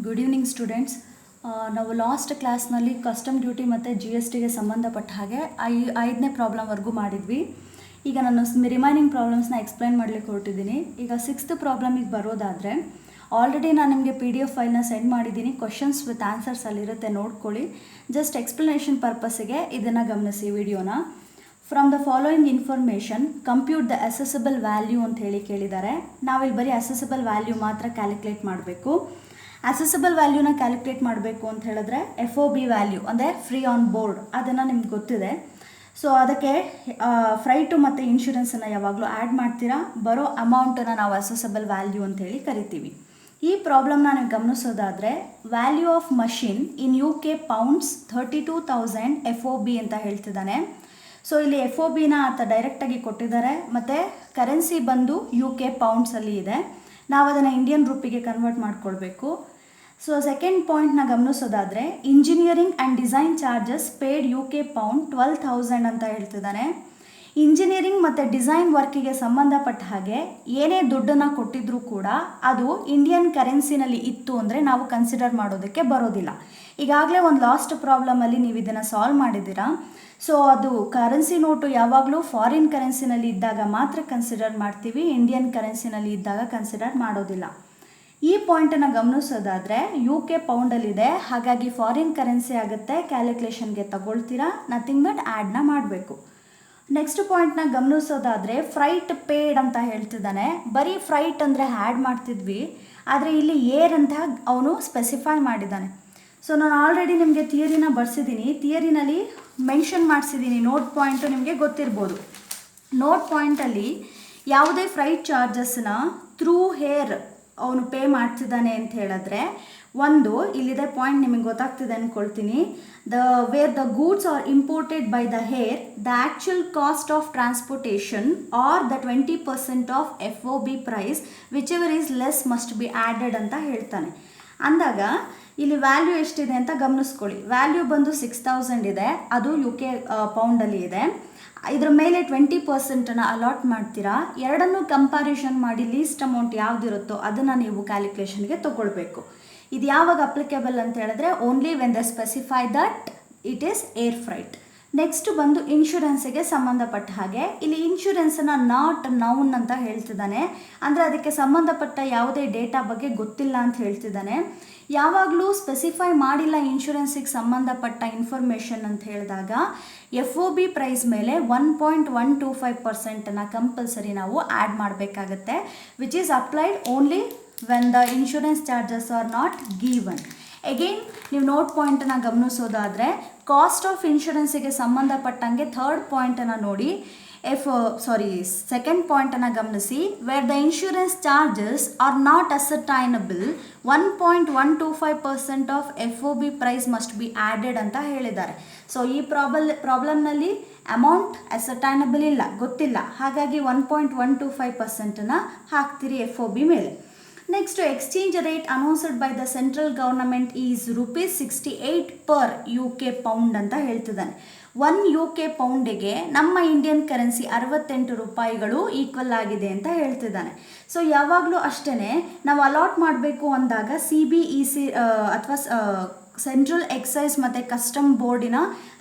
Good evening students. ನಾವು last ಕ್ಲಾಸ್ನಲ್ಲಿ custom duty ಮತ್ತು ಜಿ ಎಸ್ ಟಿಗೆ ಸಂಬಂಧಪಟ್ಟ ಹಾಗೆ 5ನೇ ಪ್ರಾಬ್ಲಮ್ವರೆಗೂ ಮಾಡಿದ್ವಿ. ಈಗ ನಾನು ರಿಮೈನಿಂಗ್ ಪ್ರಾಬ್ಲಮ್ಸ್ನ ಎಕ್ಸ್ಪ್ಲೈನ್ ಮಾಡಲಿಕ್ಕೆ ಹೊರಟಿದ್ದೀನಿ. ಈಗ 6th ಪ್ರಾಬ್ಲಮಿಗೆ ಬರೋದಾದರೆ ಆಲ್ರೆಡಿ ನಾನು ನಿಮಗೆ PDF ಫೈಲ್ನ ಸೆಂಡ್ ಮಾಡಿದ್ದೀನಿ. ಕ್ವಶನ್ಸ್ ವಿತ್ ಆನ್ಸರ್ಸ್ ಅಲ್ಲಿರುತ್ತೆ, ನೋಡ್ಕೊಳ್ಳಿ. ಜಸ್ಟ್ ಎಕ್ಸ್ಪ್ಲನೇಷನ್ ಪರ್ಪಸ್ಸಿಗೆ ಇದನ್ನು ಗಮನಿಸಿ ವಿಡಿಯೋನ. From the following information compute the assessable value ಅಂತ ಹೇಳಿ ಕೇಳಿದ್ದಾರೆ. ನಾವಿಲ್ಲಿ ಬರೀ ಅಸೆಸಬಲ್ ವ್ಯಾಲ್ಯೂ ಮಾತ್ರ ಕ್ಯಾಲ್ಕುಲೇಟ್ ಮಾಡಬೇಕು. ಅಸೆಸಬಲ್ ವ್ಯಾಲ್ಯೂನ ಕ್ಯಾಲ್ಕುಲೇಟ್ ಮಾಡಬೇಕು ಅಂತ ಹೇಳಿದ್ರೆ FOB ವ್ಯಾಲ್ಯೂ ಅಂದರೆ ಫ್ರೀ ಆನ್ ಬೋರ್ಡ್, ಅದನ್ನು ನಿಮ್ಗೆ ಗೊತ್ತಿದೆ. ಸೊ ಅದಕ್ಕೆ ಫ್ರೈಟು ಮತ್ತು ಇನ್ಶೂರೆನ್ಸನ್ನು ಯಾವಾಗಲೂ ಆ್ಯಡ್ ಮಾಡ್ತೀರಾ, ಬರೋ ಅಮೌಂಟನ್ನು ನಾವು ಅಸೆಸಬಲ್ ವ್ಯಾಲ್ಯೂ ಅಂತೇಳಿ ಕರಿತೀವಿ. ಈ ಪ್ರಾಬ್ಲಮ್ನ ನೀವು ಗಮನಿಸೋದಾದರೆ value of machine in UK pounds 32,000 FOB ಅಂತ ಹೇಳ್ತಿದ್ದಾನೆ. ಸೊ ಇಲ್ಲಿ FOBನ ಆತ ಡೈರೆಕ್ಟಾಗಿ ಕೊಟ್ಟಿದ್ದಾರೆ ಮತ್ತು ಕರೆನ್ಸಿ ಬಂದು UK ಪೌಂಡ್ಸಲ್ಲಿ ಇದೆ. ನಾವು ಅದನ್ನು ಇಂಡಿಯನ್ ರೂಪಿಗೆ ಕನ್ವರ್ಟ್ ಮಾಡ್ಕೊಳ್ಬೇಕು. ಸೊ ಸೆಕೆಂಡ್ ಪಾಯಿಂಟ್ನ ಗಮನಿಸೋದಾದರೆ engineering and design charges paid UK pound 12,000 ಅಂತ ಹೇಳ್ತಿದ್ದಾನೆ. ಇಂಜಿನಿಯರಿಂಗ್ ಮತ್ತು ಡಿಸೈನ್ ವರ್ಕಿಗೆ ಸಂಬಂಧಪಟ್ಟ ಹಾಗೆ ಏನೇ ದುಡ್ಡನ್ನು ಕೊಟ್ಟಿದ್ರೂ ಕೂಡ ಅದು ಇಂಡಿಯನ್ ಕರೆನ್ಸಿನಲ್ಲಿ ಇತ್ತು ಅಂದರೆ ನಾವು ಕನ್ಸಿಡರ್ ಮಾಡೋದಕ್ಕೆ ಬರೋದಿಲ್ಲ. ಈಗಾಗಲೇ ಒಂದು ಲಾಸ್ಟ್ ಪ್ರಾಬ್ಲಮಲ್ಲಿ ನೀವು ಇದನ್ನು ಸಾಲ್ವ್ ಮಾಡಿದ್ದೀರಾ. ಸೊ ಅದು ಕರೆನ್ಸಿ ನೋಟು ಯಾವಾಗಲೂ ಫಾರಿನ್ ಕರೆನ್ಸಿನಲ್ಲಿ ಇದ್ದಾಗ ಮಾತ್ರ ಕನ್ಸಿಡರ್ ಮಾಡ್ತೀವಿ, ಇಂಡಿಯನ್ ಕರೆನ್ಸಿನಲ್ಲಿ ಇದ್ದಾಗ ಕನ್ಸಿಡರ್ ಮಾಡೋದಿಲ್ಲ. ಈ ಪಾಯಿಂಟನ್ನು ಗಮನಿಸೋದಾದರೆ UK ಪೌಂಡಲ್ಲಿದೆ, ಹಾಗಾಗಿ ಫಾರಿನ್ ಕರೆನ್ಸಿ ಆಗುತ್ತೆ, ಕ್ಯಾಲ್ಕುಲೇಷನ್ಗೆ ತಗೊಳ್ತೀರಾ, ನಥಿಂಗ್ ಬಟ್ ಆ್ಯಡ್ನ ಮಾಡಬೇಕು. ನೆಕ್ಸ್ಟ್ ಪಾಯಿಂಟ್ನ ಗಮನಿಸೋದಾದರೆ ಫ್ರೈಟ್ ಪೇಡ್ ಅಂತ ಹೇಳ್ತಿದ್ದಾನೆ. ಬರೀ ಫ್ರೈಟ್ ಅಂದರೆ ಆ್ಯಡ್ ಮಾಡ್ತಿದ್ವಿ, ಆದರೆ ಇಲ್ಲಿ ಏರ್ ಅಂತ ಅವನು ಸ್ಪೆಸಿಫೈ ಮಾಡಿದ್ದಾನೆ. ಸೊ ನಾನು ಆಲ್ರೆಡಿ ನಿಮಗೆ ಥಿಯರಿನ ಬರ್ಸಿದ್ದೀನಿ, ಥಿಯರಿನಲ್ಲಿ ಮೆನ್ಷನ್ ಮಾಡಿಸಿದ್ದೀನಿ. ನೋಟ್ ಪಾಯಿಂಟು ನಿಮಗೆ ಗೊತ್ತಿರ್ಬೋದು. ನೋಟ್ ಪಾಯಿಂಟಲ್ಲಿ ಯಾವುದೇ ಫ್ರೈಟ್ ಚಾರ್ಜಸ್ನ ಥ್ರೂ ಹೇರ್ ಅವನು ಪೇ ಮಾಡ್ತಿದ್ದಾನೆ ಅಂತ ಹೇಳಿದ್ರೆ, ಒಂದು ಇಲ್ಲಿದೆ ಪಾಯಿಂಟ್ ನಿಮಗೆ ಗೊತ್ತಾಗ್ತಿದೆ ಅಂದ್ಕೊಳ್ತೀನಿ. Where the goods are imported by the air the actual cost of transportation or the 20% of FOB price whichever is less must be added ಅಂತ ಹೇಳ್ತಾನೆ. ಅಂದಾಗ ಇಲ್ಲಿ ವ್ಯಾಲ್ಯೂ ಎಷ್ಟಿದೆ ಅಂತ ಗಮನಿಸ್ಕೊಳ್ಳಿ. ವ್ಯಾಲ್ಯೂ ಬಂದು 6,000 ಇದೆ, ಅದು UK ಪೌಂಡಲ್ಲಿ ಇದೆ. ಇದ್ರ ಮೇಲೆ 20% ಅಲಾಟ್ ಮಾಡ್ತೀರಾ. ಎರಡನ್ನೂ ಕಂಪ್ಯಾರಿಷನ್ ಮಾಡಿ ಲೀಸ್ಟ್ ಅಮೌಂಟ್ ಯಾವುದಿರುತ್ತೋ ಅದನ್ನು ನೀವು ಕ್ಯಾಲ್ಕುಲೇಷನ್ಗೆ ತೊಗೊಳ್ಬೇಕು. ಇದು ಯಾವಾಗ ಅಪ್ಲಿಕೇಬಲ್ ಅಂತ ಹೇಳಿದ್ರೆ only when the specify that it is air freight. Next ಬಂದು ಇನ್ಶೂರೆನ್ಸಿಗೆ ಸಂಬಂಧಪಟ್ಟ ಹಾಗೆ ಇಲ್ಲಿ ಇನ್ಶೂರೆನ್ಸನ್ನು ನಾಟ್ ನೌನ್ ಅಂತ ಹೇಳ್ತಿದ್ದಾನೆ. ಅಂದರೆ ಅದಕ್ಕೆ ಸಂಬಂಧಪಟ್ಟ ಯಾವುದೇ ಡೇಟಾ ಬಗ್ಗೆ ಗೊತ್ತಿಲ್ಲ ಅಂತ ಹೇಳ್ತಿದ್ದಾನೆ. ಯಾವಾಗಲೂ ಸ್ಪೆಸಿಫೈ ಮಾಡಿಲ್ಲ ಇನ್ಶೂರೆನ್ಸಿಗೆ ಸಂಬಂಧಪಟ್ಟ ಇನ್ಫಾರ್ಮೇಷನ್ ಅಂತ ಹೇಳಿದಾಗ FOB ಪ್ರೈಸ್ ಮೇಲೆ 1.125% ಕಂಪಲ್ಸರಿ ನಾವು ಆ್ಯಡ್ ಮಾಡಬೇಕಾಗತ್ತೆ, which is applied only when the insurance charges are not given. Again ನೀವು ನೋಟ್ ಪಾಯಿಂಟನ್ನು ಗಮನಿಸೋದಾದರೆ ಕಾಸ್ಟ್ ಆಫ್ ಇನ್ಶೂರೆನ್ಸಿಗೆ ಸಂಬಂಧಪಟ್ಟಂಗೆ ಥರ್ಡ್ ಪಾಯಿಂಟನ್ನು ನೋಡಿ. ಸೆಕೆಂಡ್ ಪಾಯಿಂಟನ್ನು ಗಮನಿಸಿ. Where the insurance charges are not ascertainable 1.125% of FOB price must be added ಅಂತ ಹೇಳಿದ್ದಾರೆ. ಸೊ ಈ ಪ್ರಾಬ್ಲಮ್ನಲ್ಲಿ ಅಮೌಂಟ್ ಅಸರ್ಟೈನಬಲ್ ಇಲ್ಲ, ಗೊತ್ತಿಲ್ಲ, ಹಾಗಾಗಿ 1.125% ಹಾಕ್ತೀರಿ FOB ಮೇಲೆ. Next exchange rate announced by the central government is ₹68 per UK pound ಅಂತ ಹೇಳ್ತಿದ್ದಾನೆ. 1 UK ಪೌಂಡಿಗೆ ನಮ್ಮ ಇಂಡಿಯನ್ ಕರೆನ್ಸಿ 68 ರೂಪಾಯಿಗಳು ಈಕ್ವಲ್ ಆಗಿದೆ ಅಂತ ಹೇಳ್ತಿದ್ದಾನೆ. ಸೊ ಯಾವಾಗಲೂ ಅಷ್ಟೇ ನಾವು ಅಲಾಟ್ ಮಾಡಬೇಕು ಅಂದಾಗ CBEC ಅಥವಾ ಸೆಂಟ್ರಲ್ ಎಕ್ಸೈಸ್ ಮತ್ತು ಕಸ್ಟಮ್ ಬೋರ್ಡಿನ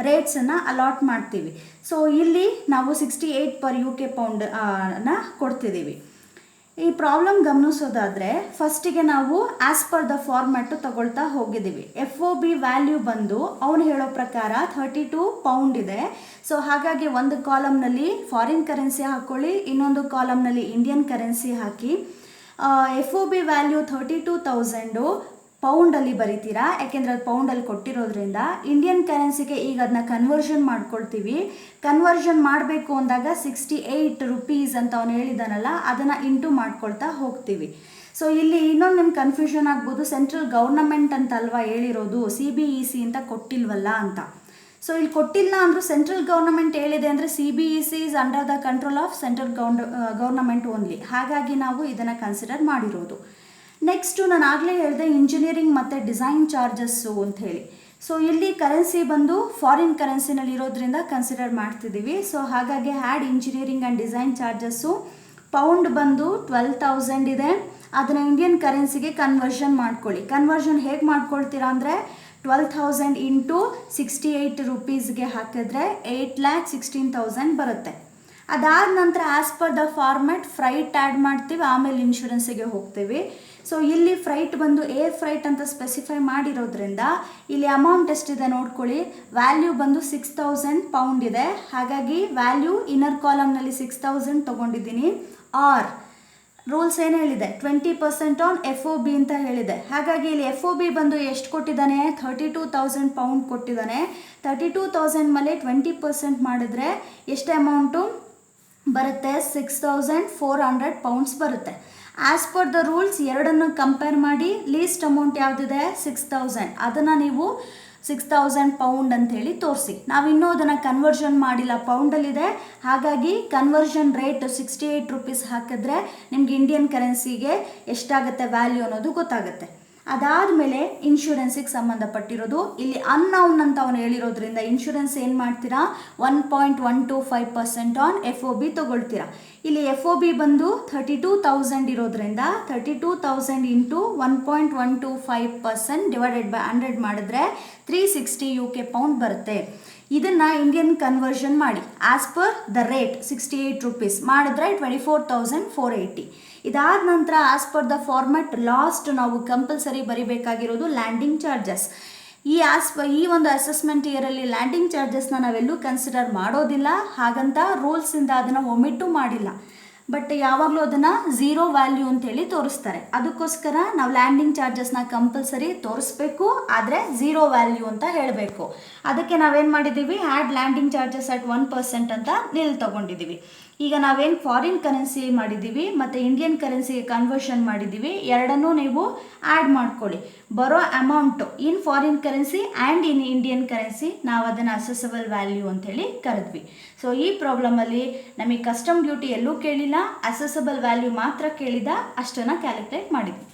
ರೇಟ್ಸನ್ನು ಅಲಾಟ್ ಮಾಡ್ತೀವಿ. ಸೊ ಇಲ್ಲಿ ನಾವು 68 ಪರ್ UK ಪೌಂಡನ್ನು ಕೊಡ್ತಿದ್ದೀವಿ. ಈ ಪ್ರಾಬ್ಲಮ್ ಗಮನಿಸೋದಾದರೆ ಫಸ್ಟಿಗೆ ನಾವು ಆ್ಯಸ್ ಪರ್ ದ ಫಾರ್ಮ್ಯಾಟು ತಗೊಳ್ತಾ ಹೋಗಿದ್ದೀವಿ. FOB ವ್ಯಾಲ್ಯೂ ಬಂದು ಅವನು ಹೇಳೋ ಪ್ರಕಾರ 32 ಪೌಂಡ್ ಇದೆ. ಸೊ ಹಾಗಾಗಿ ಒಂದು ಕಾಲಮ್ನಲ್ಲಿ ಫಾರಿನ್ ಕರೆನ್ಸಿ ಹಾಕ್ಕೊಳ್ಳಿ, ಇನ್ನೊಂದು ಕಾಲಮ್ನಲ್ಲಿ ಇಂಡಿಯನ್ ಕರೆನ್ಸಿ ಹಾಕಿ. FOB ವ್ಯಾಲ್ಯೂ 32,000 ಪೌಂಡಲ್ಲಿ ಬರಿತೀರಾ, ಯಾಕೆಂದರೆ ಅದು ಪೌಂಡಲ್ಲಿ ಕೊಟ್ಟಿರೋದ್ರಿಂದ. ಇಂಡಿಯನ್ ಕರೆನ್ಸಿಗೆ ಈಗ ಅದನ್ನ ಕನ್ವರ್ಷನ್ ಮಾಡ್ಕೊಳ್ತೀವಿ. ಕನ್ವರ್ಷನ್ ಮಾಡಬೇಕು ಅಂದಾಗ 68 ರೂಪೀಸ್ ಅಂತ ಅವನು ಹೇಳಿದಾನಲ್ಲ, ಅದನ್ನು ಇಂಟು ಮಾಡ್ಕೊಳ್ತಾ ಹೋಗ್ತೀವಿ. ಸೊ ಇಲ್ಲಿ ಇನ್ನೊಂದು ನಿಮ್ಗೆ ಕನ್ಫ್ಯೂಷನ್ ಆಗ್ಬೋದು, ಸೆಂಟ್ರಲ್ ಗೌರ್ನಮೆಂಟ್ ಅಂತಲ್ವಾ ಹೇಳಿರೋದು, CBEC ಅಂತ ಕೊಟ್ಟಿಲ್ವಲ್ಲ ಅಂತ. ಸೊ ಇಲ್ಲಿ ಕೊಟ್ಟಿಲ್ಲ ಅಂದರೂ ಸೆಂಟ್ರಲ್ ಗೌರ್ನಮೆಂಟ್ ಹೇಳಿದೆ ಅಂದರೆ CBEC is under the control of central government only, ಹಾಗಾಗಿ ನಾವು ಇದನ್ನು ಕನ್ಸಿಡರ್ ಮಾಡಿರೋದು. ನೆಕ್ಸ್ಟು ನಾನು ಆಗಲೇ ಹೇಳಿದೆ ಇಂಜಿನಿಯರಿಂಗ್ ಮತ್ತು ಡಿಸೈನ್ ಚಾರ್ಜಸ್ಸು ಅಂಥೇಳಿ. ಸೊ ಇಲ್ಲಿ ಕರೆನ್ಸಿ ಬಂದು ಫಾರಿನ್ ಕರೆನ್ಸಿನಲ್ಲಿ ಇರೋದ್ರಿಂದ ಕನ್ಸಿಡರ್ ಮಾಡ್ತಿದ್ದೀವಿ. ಸೊ ಹಾಗಾಗಿ had engineering and design charges pound ಬಂದು 12,000 ಇದೆ, ಅದನ್ನು ಇಂಡಿಯನ್ ಕರೆನ್ಸಿಗೆ ಕನ್ವರ್ಷನ್ ಮಾಡ್ಕೊಳ್ಳಿ. ಕನ್ವರ್ಷನ್ ಹೇಗೆ ಮಾಡ್ಕೊಳ್ತೀರಾ ಅಂದರೆ 12,000 ಇಂಟು 68 ರುಪೀಸ್ಗೆ ಹಾಕಿದ್ರೆ 8,16,000 ಬರುತ್ತೆ. ಅದಾದ ನಂತರ as per the format freight add ಮಾಡ್ತೀವಿ, ಆಮೇಲೆ ಇನ್ಶೂರೆನ್ಸಿಗೆ ಹೋಗ್ತೀವಿ. ಸೊ ಇಲ್ಲಿ ಫ್ರೈಟ್ ಬಂದು ಏರ್ ಫ್ರೈಟ್ ಅಂತ ಸ್ಪೆಸಿಫೈ ಮಾಡಿರೋದ್ರಿಂದ ಇಲ್ಲಿ ಅಮೌಂಟ್ ಎಷ್ಟಿದೆ ನೋಡ್ಕೊಳ್ಳಿ. ವ್ಯಾಲ್ಯೂ ಬಂದು 6,000 ಪೌಂಡ್ ಇದೆ. ಹಾಗಾಗಿ ವ್ಯಾಲ್ಯೂ ಇನ್ನರ್ ಕಾಲಮ್ನಲ್ಲಿ 6,000 ತೊಗೊಂಡಿದ್ದೀನಿ. ಆರ್ ರೂಲ್ಸ್ ಏನು ಹೇಳಿದೆ, 20% ಆನ್ FOB ಅಂತ ಹೇಳಿದೆ. ಹಾಗಾಗಿ ಇಲ್ಲಿ FOB ಬಂದು ಎಷ್ಟು ಕೊಟ್ಟಿದ್ದಾನೆ, 32,000 ಪೌಂಡ್ ಕೊಟ್ಟಿದ್ದಾನೆ. 32,000 ಮೇಲೆ 20% ಮಾಡಿದ್ರೆ ಎಷ್ಟು ಅಮೌಂಟು ಬರುತ್ತೆ, 6,400 ಪೌಂಡ್ಸ್ ಬರುತ್ತೆ. ಆ್ಯಸ್ ಪರ್ ದ ರೂಲ್ಸ್ ಎರಡನ್ನು ಕಂಪೇರ್ ಮಾಡಿ ಲೀಸ್ಟ್ ಅಮೌಂಟ್ ಯಾವುದಿದೆ 6,000, ಅದನ್ನು ನೀವು 6,000 ಪೌಂಡ್ ಅಂಥೇಳಿ ತೋರಿಸಿ. ನಾವಿನ್ನೂ ಅದನ್ನು ಕನ್ವರ್ಷನ್ ಮಾಡಿಲ್ಲ, ಪೌಂಡಲ್ಲಿದೆ. ಹಾಗಾಗಿ ಕನ್ವರ್ಷನ್ ರೇಟ್ 68 ರುಪೀಸ್ ಹಾಕಿದ್ರೆ ನಿಮ್ಗೆ ಇಂಡಿಯನ್ ಕರೆನ್ಸಿಗೆ ಎಷ್ಟಾಗುತ್ತೆ ವ್ಯಾಲ್ಯೂ ಅನ್ನೋದು ಗೊತ್ತಾಗುತ್ತೆ. ಅದಾದಮೇಲೆ ಇನ್ಶೂರೆನ್ಸಿಗೆ ಸಂಬಂಧಪಟ್ಟಿರೋದು ಇಲ್ಲಿ ಅನ್ನೌನ್ ಅಂತ ಅವನು ಹೇಳಿರೋದ್ರಿಂದ ಇನ್ಶೂರೆನ್ಸ್ ಏನು ಮಾಡ್ತೀರಾ, 1.125% ಆನ್ FOB ತೊಗೊಳ್ತೀರಾ. ಇಲ್ಲಿ FOB ಬಂದು 32,000 ಇರೋದ್ರಿಂದ 32,000 ಇಂಟು 1.125% ಡಿವೈಡೆಡ್ ಬೈ 100 ಮಾಡಿದ್ರೆ 360 UK ಪೌಂಡ್ ಬರುತ್ತೆ. ಇದನ್ನು ಇಂಡಿಯನ್ ಕನ್ವರ್ಷನ್ ಮಾಡಿ as per the rate 68 rupees ಮಾಡಿದ್ರೆ 24,480. ಇದಾದ ನಂತರ as per the format last ನಾವು ಕಂಪಲ್ಸರಿ ಬರಿಬೇಕಾಗಿರೋದು ಲ್ಯಾಂಡಿಂಗ್ ಚಾರ್ಜಸ್. ಈ ಒಂದು ಅಸೆಸ್ಮೆಂಟ್ ಇಯರಲ್ಲಿ ಲ್ಯಾಂಡಿಂಗ್ ಚಾರ್ಜಸ್ನ ನಾವೆಲ್ಲೂ ಕನ್ಸಿಡರ್ ಮಾಡೋದಿಲ್ಲ, ಹಾಗಂತ ರೂಲ್ಸಿಂದ ಅದನ್ನು ಒಮಿಟು ಮಾಡಿಲ್ಲ. ಬಟ್ ಯಾವಾಗಲೂ ಅದನ್ನು 0 ವ್ಯಾಲ್ಯೂ ಅಂತೇಳಿ ತೋರಿಸ್ತಾರೆ. ಅದಕ್ಕೋಸ್ಕರ ನಾವು ಲ್ಯಾಂಡಿಂಗ್ ಚಾರ್ಜಸ್ನ ಕಂಪಲ್ಸರಿ ತೋರಿಸ್ಬೇಕು, ಆದರೆ 0 ವ್ಯಾಲ್ಯೂ ಅಂತ ಹೇಳಬೇಕು. ಅದಕ್ಕೆ ನಾವೇನು ಮಾಡಿದ್ದೀವಿ, ಆ್ಯಡ್ ಲ್ಯಾಂಡಿಂಗ್ ಚಾರ್ಜಸ್ ಅಟ್ 1% ಅಂತ ತಗೊಂಡಿದ್ದೀವಿ. ಈಗ ನಾವೇನು ಫಾರಿನ್ ಕರೆನ್ಸಿ ಮಾಡಿದ್ದೀವಿ ಮತ್ತು ಇಂಡಿಯನ್ ಕರೆನ್ಸಿಗೆ ಕನ್ವರ್ಷನ್ ಮಾಡಿದ್ದೀವಿ, ಎರಡನ್ನೂ ನೀವು ಆ್ಯಡ್ ಮಾಡ್ಕೊಳ್ಳಿ. ಬರೋ amount in foreign currency and in Indian currency ನಾವು ಅದನ್ನು ಅಸೆಸಬಲ್ ವ್ಯಾಲ್ಯೂ ಅಂಥೇಳಿ ಕರೆದ್ವಿ. ಸೊ ಈ ಪ್ರಾಬ್ಲಮಲ್ಲಿ ನಮಗೆ ಕಸ್ಟಮ್ ಡ್ಯೂಟಿ ಎಲ್ಲೂ ಕೇಳಿಲ್ಲ, ಅಸೆಸಬಲ್ ವ್ಯಾಲ್ಯೂ ಮಾತ್ರ ಕೇಳಿದ, ಅಷ್ಟನ್ನು ಕ್ಯಾಲ್ಕುಲೇಟ್ ಮಾಡಿದ್ವಿ.